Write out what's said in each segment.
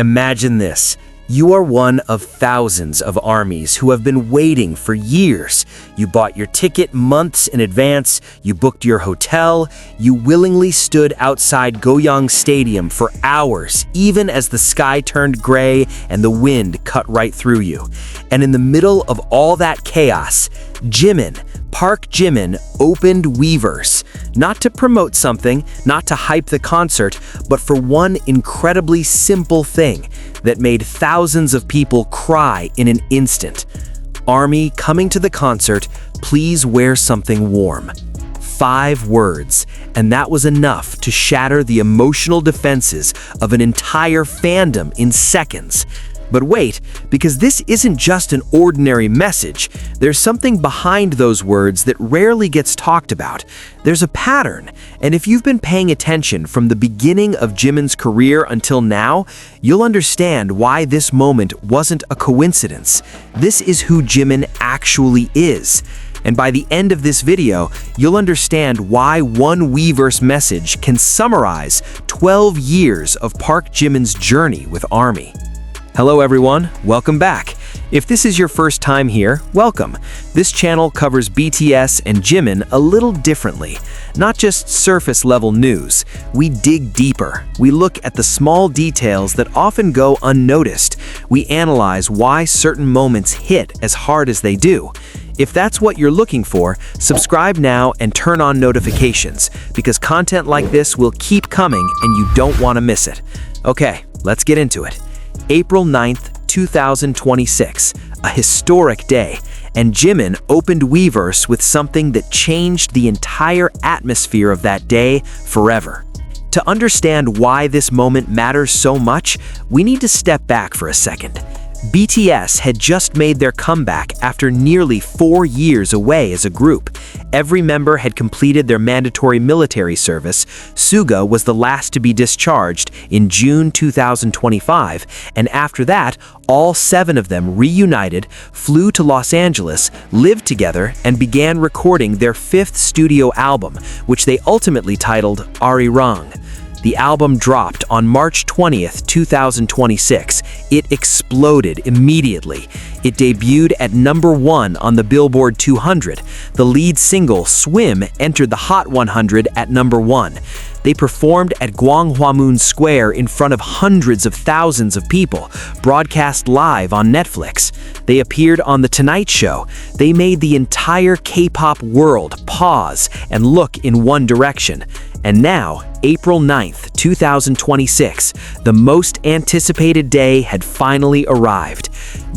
Imagine this. You are one of thousands of armies who have been waiting for years. You bought your ticket months in advance, you booked your hotel, you willingly stood outside Goyang Stadium for hours, even as the sky turned gray and the wind cut right through you. And in the middle of all that chaos, Park Jimin opened Weverse, not to promote something, not to hype the concert, but for one incredibly simple thing that made thousands of people cry in an instant. Army coming to the concert, please wear something warm. 5 words, and that was enough to shatter the emotional defenses of an entire fandom in seconds. But wait, because this isn't just an ordinary message. There's something behind those words that rarely gets talked about. There's a pattern, and if you've been paying attention from the beginning of Jimin's career until now, you'll understand why this moment wasn't a coincidence. This is who Jimin actually is. And by the end of this video, you'll understand why one Weverse message can summarize 12 years of Park Jimin's journey with ARMY. Hello everyone, welcome back. If this is your first time here, welcome. This channel covers BTS and Jimin a little differently. Not just surface-level news. We dig deeper. We look at the small details that often go unnoticed. We analyze why certain moments hit as hard as they do. If that's what you're looking for, subscribe now and turn on notifications, because content like this will keep coming and you don't want to miss it. Okay, let's get into it. April 9th, 2026, a historic day, and Jimin opened Weverse with something that changed the entire atmosphere of that day forever. To understand why this moment matters so much, we need to step back for a second. BTS had just made their comeback after nearly 4 years away as a group. Every member had completed their mandatory military service. Suga was the last to be discharged in June 2025, and after that, all 7 of them reunited, flew to Los Angeles, lived together, and began recording their 5th studio album, which they ultimately titled Arirang. The album dropped on March 20th, 2026. It exploded immediately. It debuted at #1 on the Billboard 200. The lead single, Swim, entered the Hot 100 at #1. They performed at Gwanghwamun Square in front of hundreds of thousands of people, broadcast live on Netflix. They appeared on The Tonight Show. They made the entire K-pop world pause and look in one direction. And now, April 9th, 2026, the most anticipated day had finally arrived.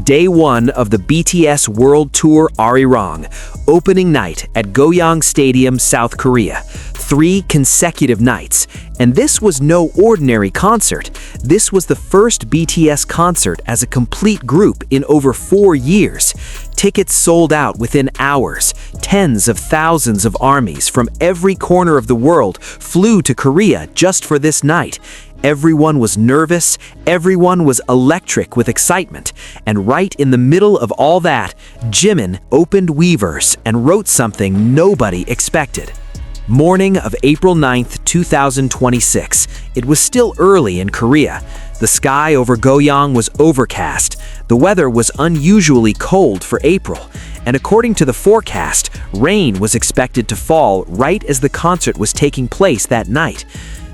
Day 1 of the BTS World Tour Arirang, opening night at Goyang Stadium, South Korea. 3 consecutive nights. And this was no ordinary concert. This was the first BTS concert as a complete group in over 4 years. Tickets sold out within hours. Tens of thousands of armies from every corner of the world flew to Korea just for this night. Everyone was nervous, everyone was electric with excitement, and right in the middle of all that, Jimin opened Weverse and wrote something nobody expected. Morning of April 9th, 2026. It was still early in Korea. The sky over Goyang was overcast. The weather was unusually cold for April, and according to the forecast, rain was expected to fall right as the concert was taking place that night.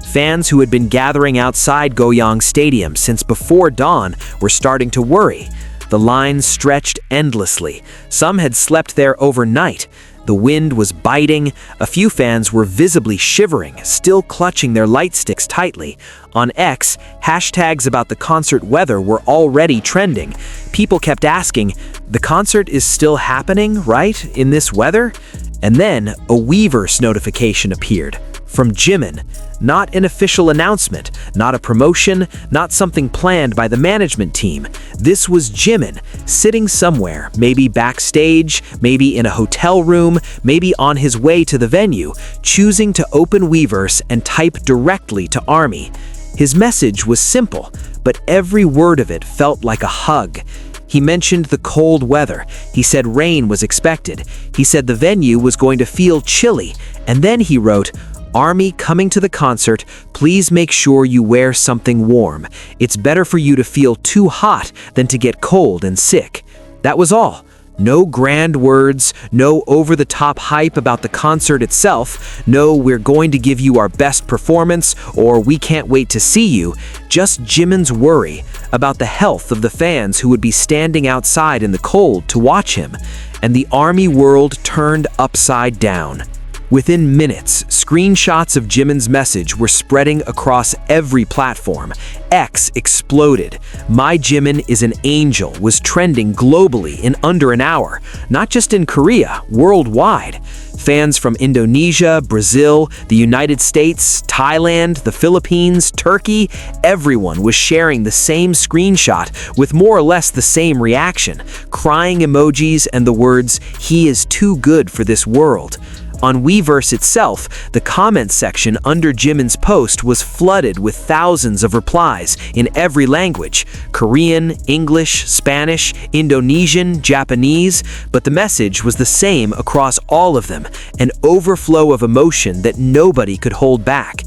Fans who had been gathering outside Goyang Stadium since before dawn were starting to worry. The lines stretched endlessly. Some had slept there overnight. The wind was biting. A few fans were visibly shivering, still clutching their light sticks tightly. On X, hashtags about the concert weather were already trending. People kept asking, "The concert is still happening, right, in this weather?" And then a Weverse notification appeared from Jimin. Not an official announcement, not a promotion, not something planned by the management team. This was Jimin, sitting somewhere, maybe backstage, maybe in a hotel room, maybe on his way to the venue, choosing to open Weverse and type directly to ARMY. His message was simple, but every word of it felt like a hug. He mentioned the cold weather. He said rain was expected. He said the venue was going to feel chilly. And then he wrote, "Army coming to the concert, please make sure you wear something warm. It's better for you to feel too hot than to get cold and sick." That was all. No grand words, no over-the-top hype about the concert itself, no "we're going to give you our best performance" or "we can't wait to see you," just Jimin's worry about the health of the fans who would be standing outside in the cold to watch him, and the ARMY world turned upside down. Within minutes, screenshots of Jimin's message were spreading across every platform. X exploded. "My Jimin is an angel" was trending globally in under an hour, not just in Korea, worldwide. Fans from Indonesia, Brazil, the United States, Thailand, the Philippines, Turkey, everyone was sharing the same screenshot with more or less the same reaction, crying emojis and the words, "He is too good for this world." On Weverse itself, the comment section under Jimin's post was flooded with thousands of replies in every language: Korean, English, Spanish, Indonesian, Japanese, but the message was the same across all of them, an overflow of emotion that nobody could hold back.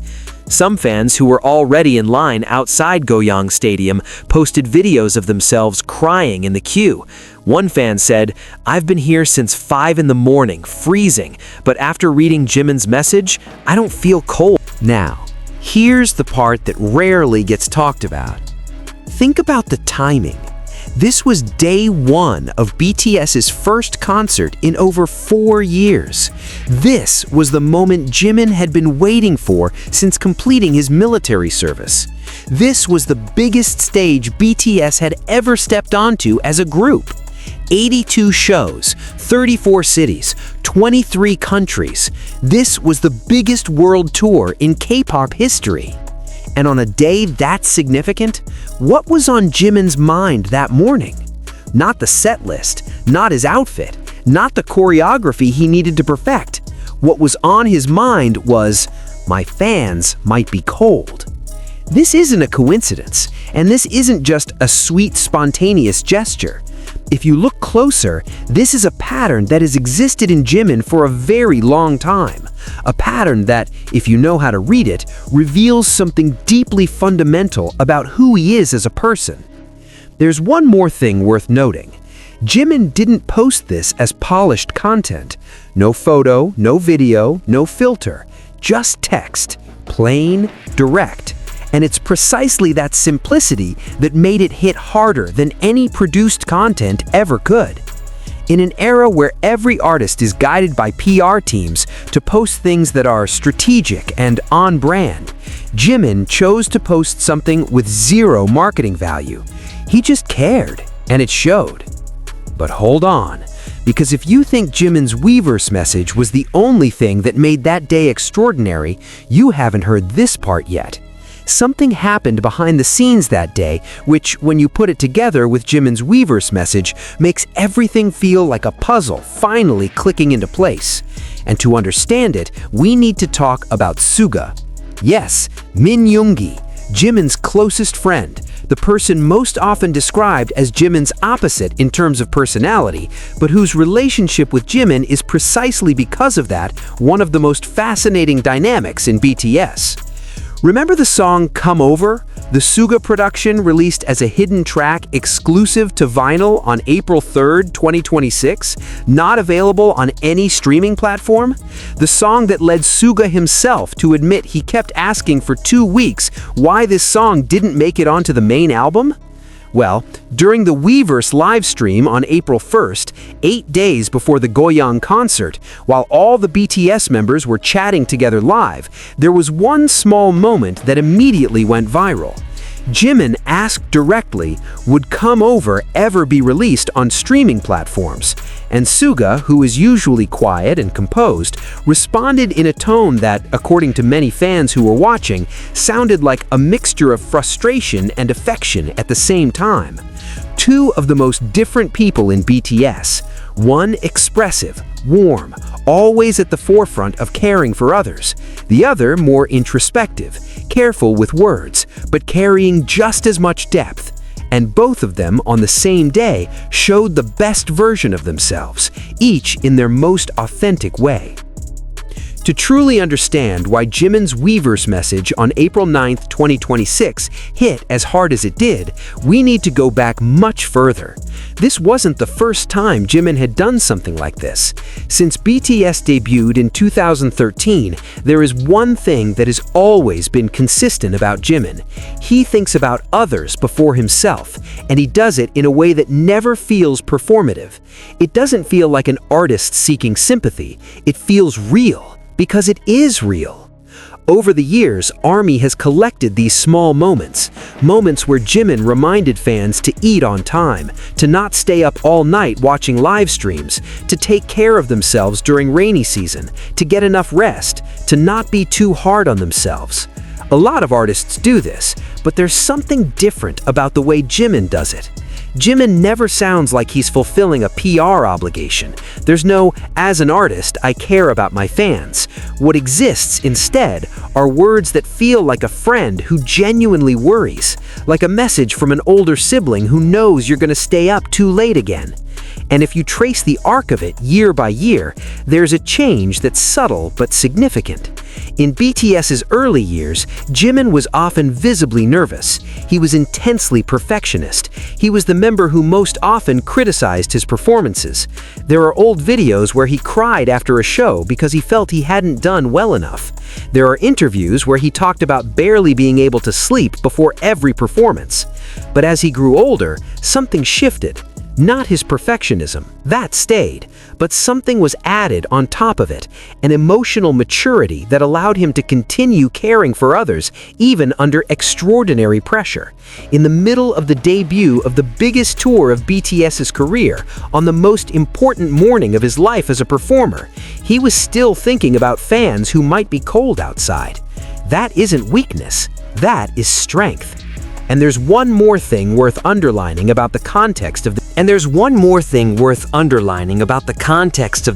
Some fans who were already in line outside Goyang Stadium posted videos of themselves crying in the queue. One fan said, "I've been here since 5 in the morning, freezing, but after reading Jimin's message, I don't feel cold." Now, here's the part that rarely gets talked about. Think about the timing. This was day 1 of BTS's first concert in over 4 years. This was the moment Jimin had been waiting for since completing his military service. This was the biggest stage BTS had ever stepped onto as a group. 82 shows, 34 cities, 23 countries. This was the biggest world tour in K-pop history. And on a day that significant, what was on Jimin's mind that morning? Not the set list, not his outfit, not the choreography he needed to perfect. What was on his mind was, "My fans might be cold." This isn't a coincidence, and this isn't just a sweet, spontaneous gesture. If you look closer, this is a pattern that has existed in Jimin for a very long time. A pattern that, if you know how to read it, reveals something deeply fundamental about who he is as a person. There's one more thing worth noting. Jimin didn't post this as polished content. No photo, no video, no filter. Just text. Plain, direct. And it's precisely that simplicity that made it hit harder than any produced content ever could. In an era where every artist is guided by PR teams to post things that are strategic and on brand, Jimin chose to post something with zero marketing value. He just cared, and it showed. But hold on, because if you think Jimin's Weverse message was the only thing that made that day extraordinary, you haven't heard this part yet. Something happened behind the scenes that day, which, when you put it together with Jimin's Weverse message, makes everything feel like a puzzle finally clicking into place. And to understand it, we need to talk about Suga. Yes, Min Yoongi, Jimin's closest friend, the person most often described as Jimin's opposite in terms of personality, but whose relationship with Jimin is precisely because of that one of the most fascinating dynamics in BTS. Remember the song "Come Over", the Suga production released as a hidden track exclusive to vinyl on April 3rd, 2026, not available on any streaming platform? The song that led Suga himself to admit he kept asking for 2 weeks why this song didn't make it onto the main album? Well, during the Weverse live stream on April 1st, 8 days before the Goyang concert, while all the BTS members were chatting together live, there was one small moment that immediately went viral. Jimin asked directly, would Come Over ever be released on streaming platforms? And Suga, who is usually quiet and composed, responded in a tone that, according to many fans who were watching, sounded like a mixture of frustration and affection at the same time. Two of the most different people in BTS. One expressive, warm, always at the forefront of caring for others. The other more introspective, careful with words, but carrying just as much depth. And both of them on the same day showed the best version of themselves, each in their most authentic way. To truly understand why Jimin's Weverse message on April 9, 2026 hit as hard as it did, we need to go back much further. This wasn't the first time Jimin had done something like this. Since BTS debuted in 2013, there is one thing that has always been consistent about Jimin. He thinks about others before himself, and he does it in a way that never feels performative. It doesn't feel like an artist seeking sympathy. It feels real, because it is real. Over the years, ARMY has collected these small moments where Jimin reminded fans to eat on time, to not stay up all night watching live streams, to take care of themselves during rainy season, to get enough rest, to not be too hard on themselves. A lot of artists do this, but there's something different about the way Jimin does it. Jimin never sounds like he's fulfilling a PR obligation. There's no, as an artist, I care about my fans. What exists instead are words that feel like a friend who genuinely worries, like a message from an older sibling who knows you're gonna stay up too late again. And if you trace the arc of it year by year, there's a change that's subtle but significant. In BTS's early years, Jimin was often visibly nervous. He was intensely perfectionist. He was the member who most often criticized his performances. There are old videos where he cried after a show because he felt he hadn't done well enough. There are interviews where he talked about barely being able to sleep before every performance. But as he grew older, something shifted. Not his perfectionism, that stayed, but something was added on top of it, an emotional maturity that allowed him to continue caring for others even under extraordinary pressure. In the middle of the debut of the biggest tour of BTS's career, on the most important morning of his life as a performer, he was still thinking about fans who might be cold outside. That isn't weakness, that is strength. And there's one more thing worth underlining about the context of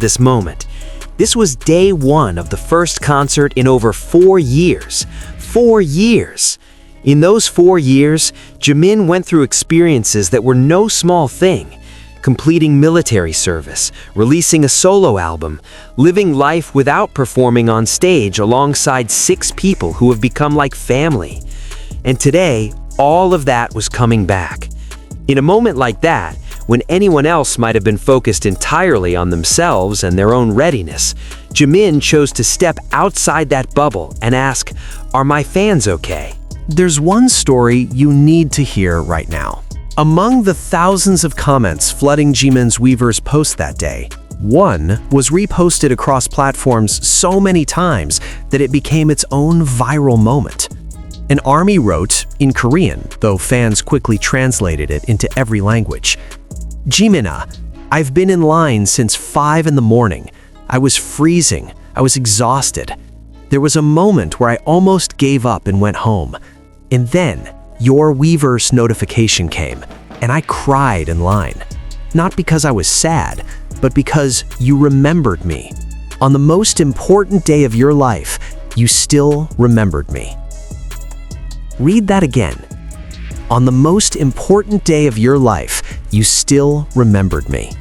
this moment. This was day one of the first concert in over 4 years. 4 years! In those 4 years, Jimin went through experiences that were no small thing. Completing military service, releasing a solo album, living life without performing on stage alongside 6 people who have become like family. And today, all of that was coming back. In a moment like that, when anyone else might have been focused entirely on themselves and their own readiness, Jimin chose to step outside that bubble and ask, "Are my fans okay?" There's one story you need to hear right now. Among the thousands of comments flooding Jimin's Weverse post that day, one was reposted across platforms so many times that it became its own viral moment. An ARMY wrote, in Korean, though fans quickly translated it into every language, "Jimina, I've been in line since 5 in the morning. I was freezing. I was exhausted. There was a moment where I almost gave up and went home. And then your Weverse notification came, and I cried in line. Not because I was sad, but because you remembered me. On the most important day of your life, you still remembered me." Read that again. On the most important day of your life, you still remembered me.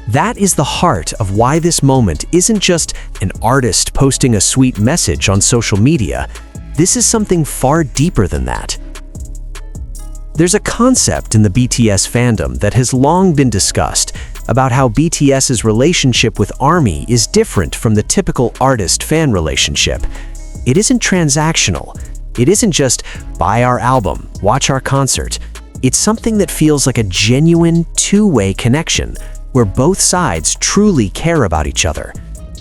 That is the heart of why this moment isn't just an artist posting a sweet message on social media. This is something far deeper than that. There's a concept in the BTS fandom that has long been discussed about how BTS's relationship with ARMY is different from the typical artist-fan relationship. It isn't transactional. It isn't just buy our album, watch our concert. It's something that feels like a genuine two-way connection where both sides truly care about each other.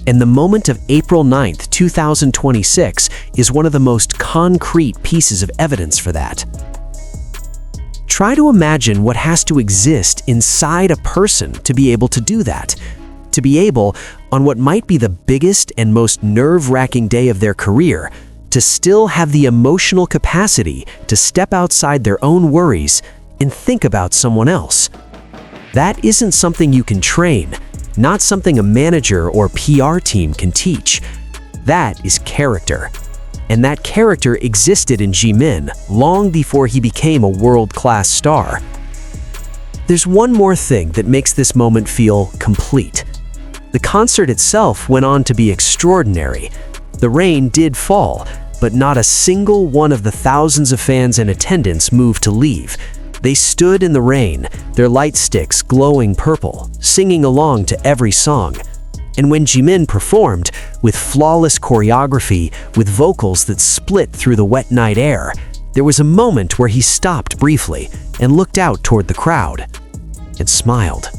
And the moment of April 9th, 2026 is one of the most concrete pieces of evidence for that. Try to imagine what has to exist inside a person to be able to do that. To be able, on what might be the biggest and most nerve-wracking day of their career, to still have the emotional capacity to step outside their own worries and think about someone else. That isn't something you can train, not something a manager or PR team can teach. That is character. And that character existed in Jimin long before he became a world-class star. There's one more thing that makes this moment feel complete. The concert itself went on to be extraordinary. The rain did fall, but not a single one of the thousands of fans in attendance moved to leave. They stood in the rain, their light sticks glowing purple, singing along to every song. And when Jimin performed, with flawless choreography, with vocals that split through the wet night air, there was a moment where he stopped briefly and looked out toward the crowd and smiled.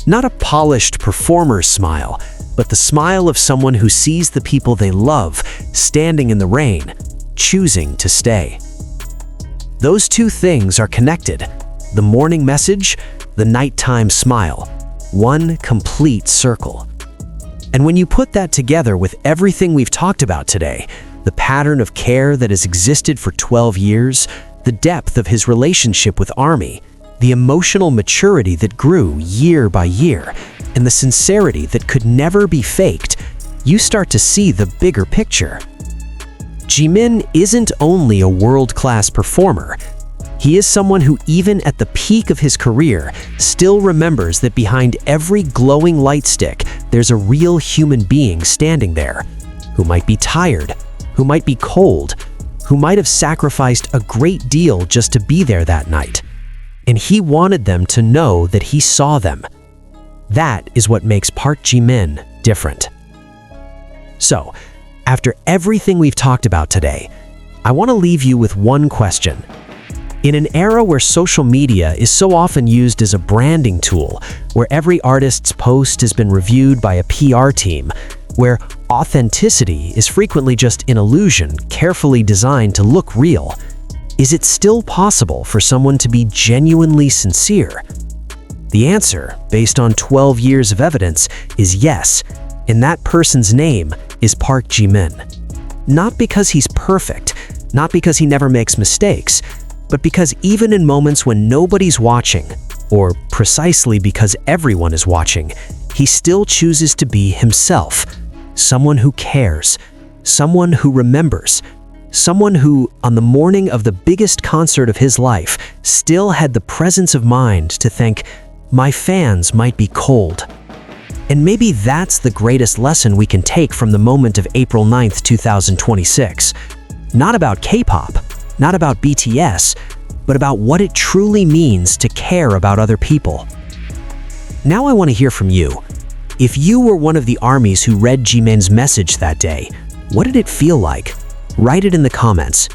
Not a polished performer's smile, but the smile of someone who sees the people they love standing in the rain, choosing to stay. Those two things are connected. The morning message, the nighttime smile. One complete circle. And when you put that together with everything we've talked about today, the pattern of care that has existed for 12 years, the depth of his relationship with ARMY, the emotional maturity that grew year by year, and the sincerity that could never be faked, you start to see the bigger picture. Jimin isn't only a world-class performer. He is someone who, even at the peak of his career, still remembers that behind every glowing light stick, there's a real human being standing there, who might be tired, who might be cold, who might have sacrificed a great deal just to be there that night. And he wanted them to know that he saw them. That is what makes Park Jimin different. So, after everything we've talked about today, I want to leave you with one question. In an era where social media is so often used as a branding tool, where every artist's post has been reviewed by a PR team, where authenticity is frequently just an illusion carefully designed to look real, is it still possible for someone to be genuinely sincere? The answer, based on 12 years of evidence, is yes, and that person's name is Park Jimin. Not because he's perfect, not because he never makes mistakes, but because even in moments when nobody's watching, or precisely because everyone is watching, he still chooses to be himself, someone who cares, someone who remembers, someone who, on the morning of the biggest concert of his life, still had the presence of mind to think, my fans might be cold. And maybe that's the greatest lesson we can take from the moment of April 9th, 2026. Not about K-pop, not about BTS, but about what it truly means to care about other people. Now I want to hear from you. If you were one of the ARMYs who read Jimin's message that day, what did it feel like? Write it in the comments.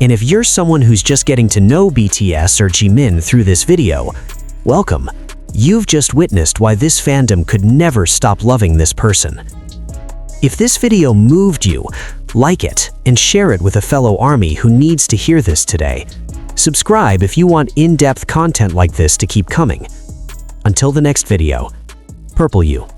And if you're someone who's just getting to know BTS or Jimin through this video, welcome. You've just witnessed why this fandom could never stop loving this person. If this video moved you, like it and share it with a fellow ARMY who needs to hear this today. Subscribe if you want in-depth content like this to keep coming. Until the next video, Purple You.